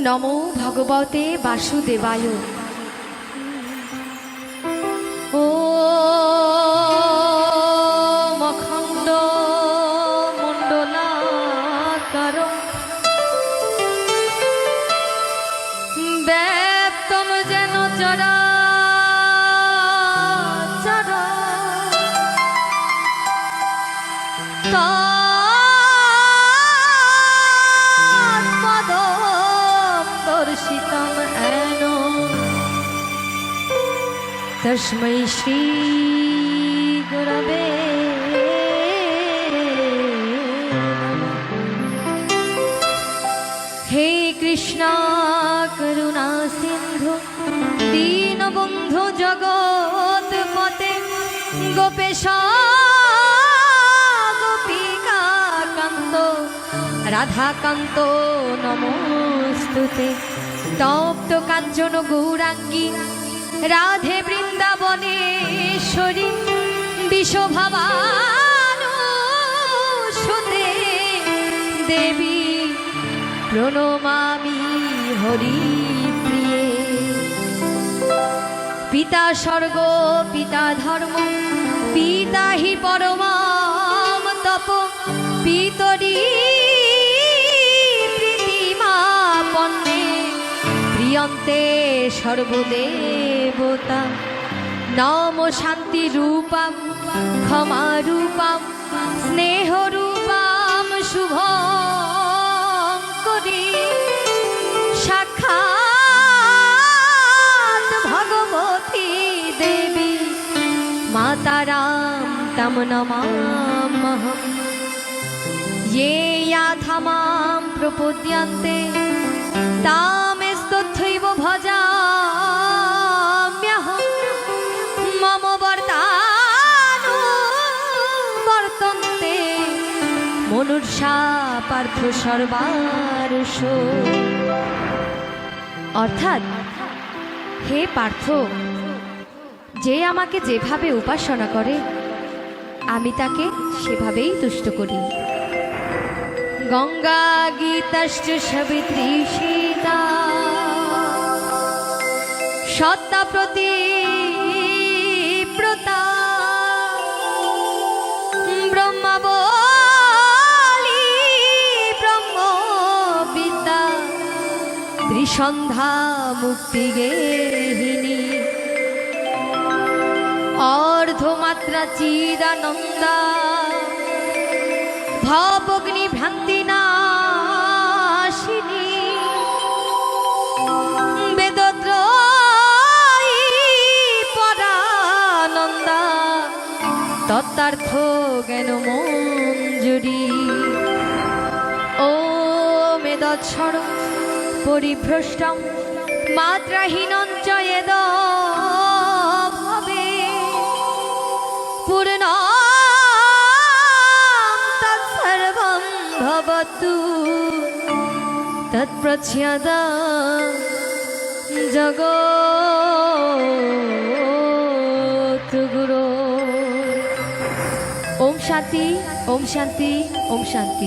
নমো ভগবতে বাসুদেবায়। ও মখণ্ড মণ্ডলাকার ব্যাপ্তম যেন চরাচর দর্শিতম এন তস্मै শ্রী গুরবে হে কৃষ্ণ করুণা সিন্ধু দীনবন্ধু জগৎপতে গোপেশ গোপিকাকান্ত রাধাকান্ত নমস্তুতে। তপ্ত কাঞ্চন গৌরাঙ্গী রাধে বৃন্দাবনেশ্বরী বিশ্বভাবানুসুতে দেবী প্রণমামি হরিপ্রিয়ে। পিতা স্বর্গ পিতা ধর্ম পিতা হি পরমাম তপ পিতরি প্রীতিমাপন্নে প্রিয়ন্তে সর্বদেবতা। নম শান্তি রূপম ক্ষমা রূপম স্নেহ রূপম শুভঙ্করী সাক্ষাৎ ভগবতী দেবী মাতারাম তম নমামহম। ये याथामां प्रपद्यन्ते तामेस्तथैव भजाम्यहं। मम वर्तानुवर्तन्ते मनुष्या पार्थ सर्वारुषो। অর্থাৎ হে পার্থ, যে আমাকে যেভাবে উপাসনা করে আমি তাকে সেভাবেই তুষ্ট করি। গঙ্গা গীতাশ্চ সাবিত্রী সীতা সত্তা প্রতিব্রতা ব্রহ্মাবলী ব্রহ্মবিদ্যা ত্রিসন্ধ্যা মুক্তিগেহিনী অর্ধমাত্রা চিদানন্দা ভবগ্নি ভ্রান্তি নাশিনী বেদত্রয়ী পরানন্দা তত্ত্বার্থ জ্ঞান মঞ্জুরি। ও মেদচ্ছর পরিভ্রষ্টম মাত্রাহীনং চ যদ ভবে পূর্ণ ভবতু তৎপ্রচ্ছাদা জগৎগুরো। ওম শান্তি ওম শান্তি ওম শান্তি।